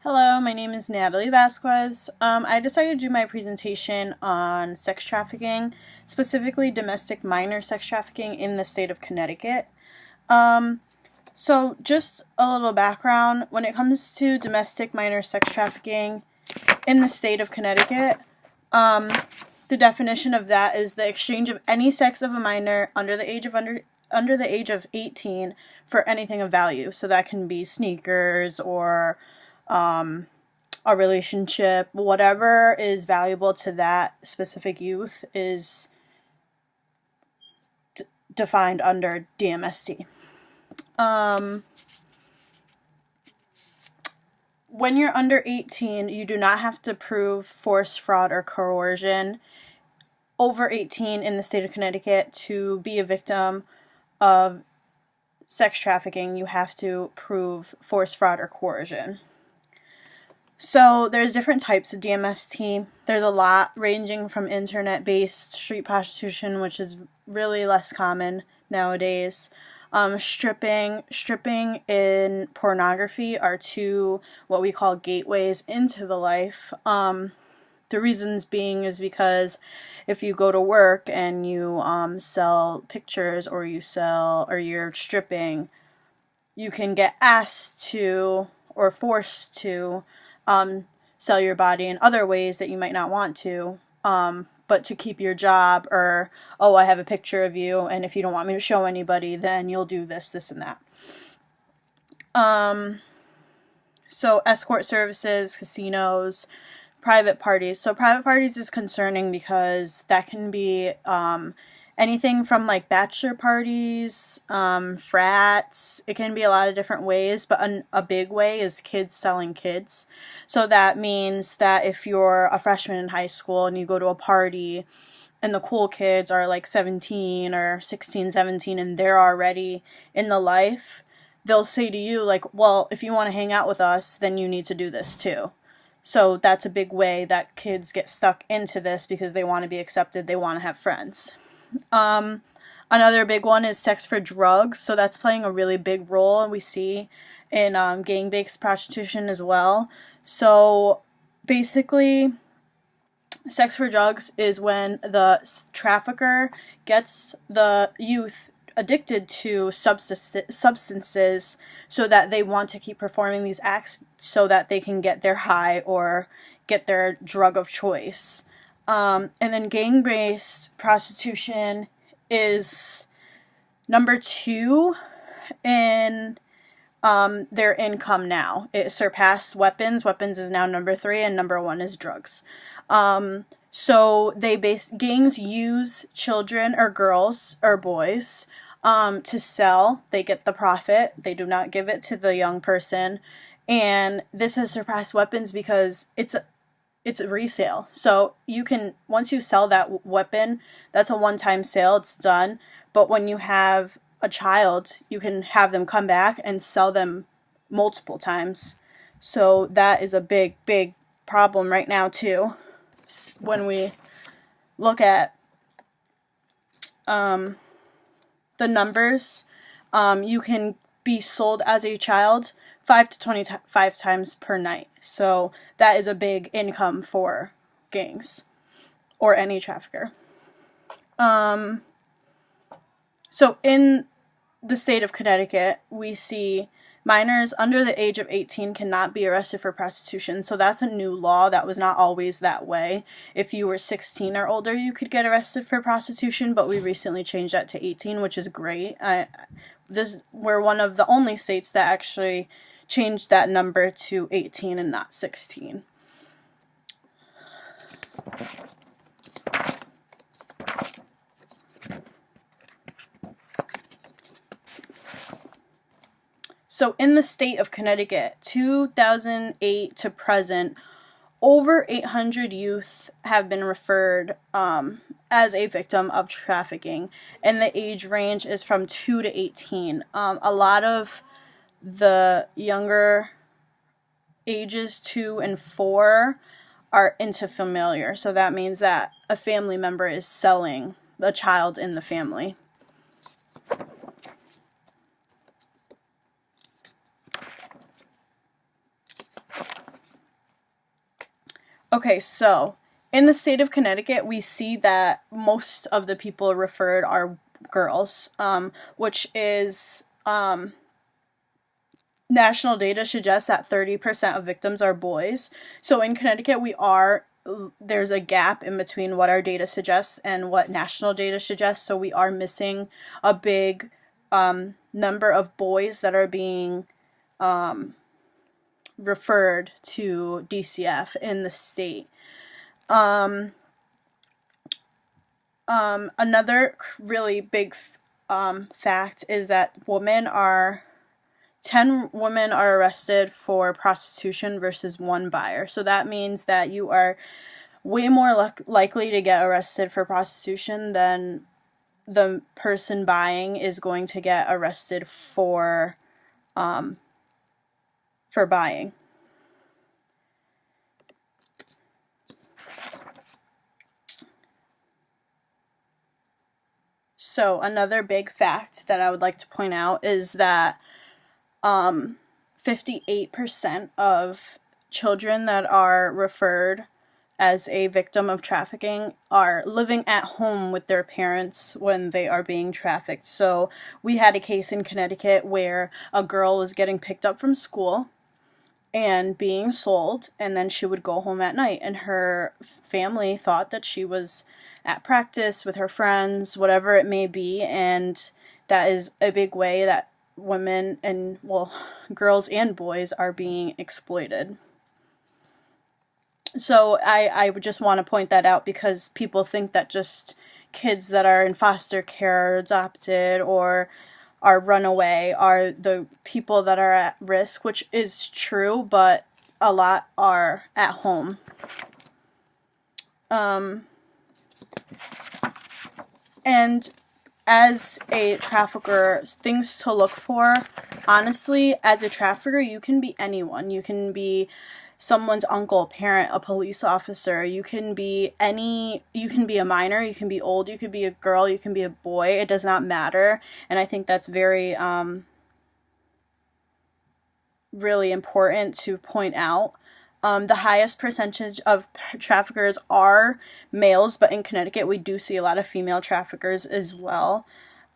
Hello, my name is Natalie Vasquez. I decided to do my presentation on sex trafficking, specifically domestic minor sex trafficking in the state of Connecticut. Um, so just a little background, when it comes to domestic minor sex trafficking in the state of Connecticut, um, the definition of that is the exchange of any sex of a minor under the age of 18 for anything of value. So that can be sneakers or a relationship, whatever is valuable to that specific youth is defined under DMST. When you're under 18, you do not have to prove force, fraud, or coercion over 18 in the state of Connecticut to be a victim of sex trafficking. You have to prove force, fraud, or coercion. So there's different types of DMST. There's a lot ranging from internet-based street prostitution, which is really less common nowadays. Stripping and pornography are two what we call gateways into the life. The reasons being is because if you go to work and you sell pictures or you're stripping, you can get asked to or forced to sell your body in other ways that you might not want to, but to keep your job, or, oh, I have a picture of you, and if you don't want me to show anybody, then you'll do this, this, and that. So escort services, casinos, private parties. So private parties is concerning because that can be anything from like bachelor parties, frats. It can be a lot of different ways, but a big way is kids selling kids. So that means that if you're a freshman in high school and you go to a party and the cool kids are like 17 or 16, 17 and they're already in the life, they'll say to you like, well, if you want to hang out with us, then you need to do this too. So that's a big way that kids get stuck into this because they want to be accepted, they want to have friends. Another big one is sex for drugs, so that's playing a really big role, and we see in gang-based prostitution as well. So basically, sex for drugs is when the trafficker gets the youth addicted to substances so that they want to keep performing these acts so that they can get their high or get their drug of choice. And then gang-based prostitution is number 2 in their income now. It surpassed weapons. Weapons is now number 3, and number 1 is drugs. So gangs use children or girls or boys to sell. They get the profit. They do not give it to the young person. And this has surpassed weapons because it's resale. So you can, once you sell that weapon, that's a one-time sale, it's done. But when you have a child, you can have them come back and sell them multiple times. So that is a big, big problem right now too. When we look at the numbers, you can be sold as a child 5 to 25 times per night. So that is a big income for gangs or any trafficker. So in the state of Connecticut, we see minors under the age of 18 cannot be arrested for prostitution. So that's a new law. That was not always that way. If you were 16 or older, you could get arrested for prostitution, but we recently changed that to 18, which is great. We're one of the only states that actually changed that number to 18 and not 16. So in the state of Connecticut, 2008 to present, over 800 youth have been referred as a victim of trafficking, and the age range is from 2 to 18. A lot of the younger ages 2 and 4 are into familiar, so that means that a family member is selling the child in the family. Okay, so in the state of Connecticut, we see that most of the people referred are girls, which is national data suggests that 30% of victims are boys. So in Connecticut, there's a gap in between what our data suggests and what national data suggests. So we are missing a big number of boys that are being referred to DCF in the state. Another really big fact is that 10 women are arrested for prostitution versus one buyer. So that means that you are way more likely to get arrested for prostitution than the person buying is going to get arrested for buying. So another big fact that I would like to point out is that 58% of children that are referred as a victim of trafficking are living at home with their parents when they are being trafficked. So we had a case in Connecticut where a girl was getting picked up from school and being sold, and then she would go home at night, and her family thought that she was at practice with her friends, whatever it may be, and that is a big way that women and, well, girls and boys are being exploited. So I would just want to point that out because people think that just kids that are in foster care or adopted or are runaway are the people that are at risk, which is true, but a lot are at home. And as a trafficker, things to look for, honestly, as a trafficker, you can be anyone. You can be someone's uncle, parent, a police officer. You can be a minor, you can be old, you could be a girl, you can be a boy. It does not matter. And I think that's very, really important to point out. The highest percentage of traffickers are males, but in Connecticut we do see a lot of female traffickers as well.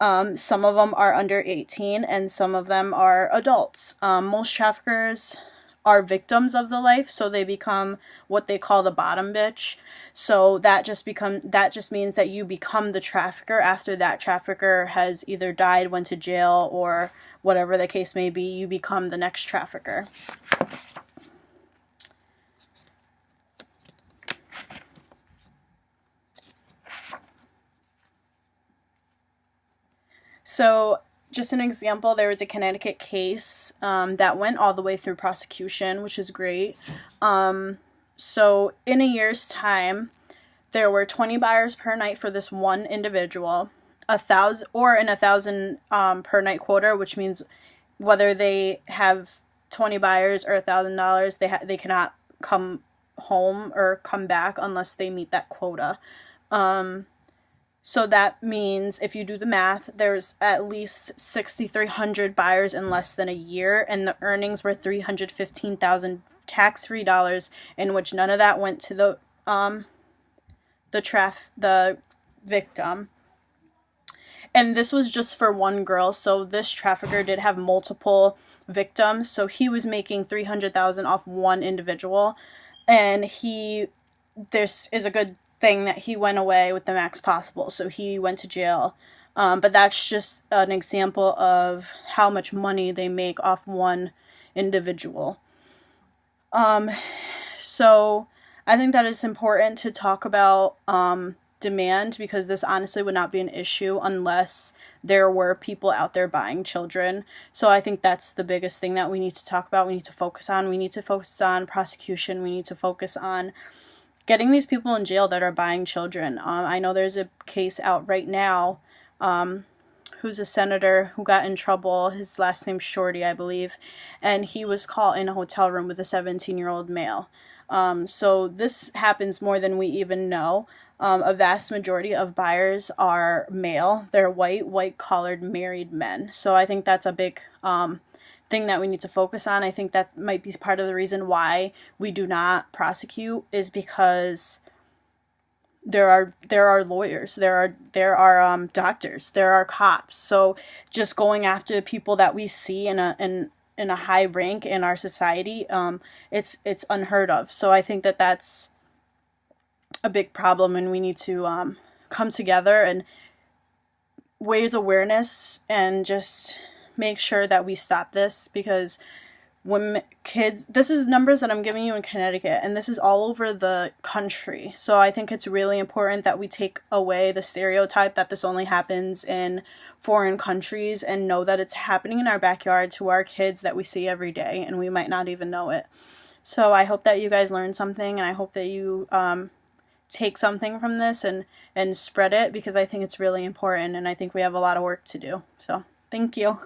Some of them are under 18 and some of them are adults. Most traffickers are victims of the life, so they become what they call the bottom bitch. So that just means that you become the trafficker after that trafficker has either died, went to jail, or whatever the case may be. You become the next trafficker. So just an example, there was a Connecticut case that went all the way through prosecution, which is great. So in a year's time, there were 20 buyers per night for this one individual, 1,000 per night quota, which means whether they have 20 buyers or $1,000, they cannot come home or come back unless they meet that quota. So that means if you do the math, there's at least 6,300 buyers in less than a year, and the earnings were $315,000 tax-free dollars, in which none of that went to the victim. And this was just for one girl, so this trafficker did have multiple victims, so he was making $300,000 off one individual, and this is a good thing that he went away with the max possible, so he went to jail. But that's just an example of how much money they make off one individual. So I think that it's important to talk about demand, because this honestly would not be an issue unless there were people out there buying children. So I think that's the biggest thing that we need to talk about. We need to focus on. We need to focus on prosecution. We need to focus on getting these people in jail that are buying children. I know there's a case out right now, who's a senator who got in trouble. His last name's Shorty, I believe, and he was caught in a hotel room with a 17-year-old male. So this happens more than we even know. A vast majority of buyers are male. They're white-collared married men. So I think that's a big thing that we need to focus on. I think that might be part of the reason why we do not prosecute, is because there are lawyers, there are doctors, there are cops. So just going after people that we see in a high rank in our society, it's unheard of. So I think that that's a big problem, and we need to come together and raise awareness and just make sure that we stop this, because when kids, this is numbers that I'm giving you in Connecticut, and this is all over the country. So I think it's really important that we take away the stereotype that this only happens in foreign countries, and know that it's happening in our backyard to our kids that we see every day, and we might not even know it. So I hope that you guys learned something, and I hope that you take something from this and spread it, because I think it's really important, and I think we have a lot of work to do. So thank you.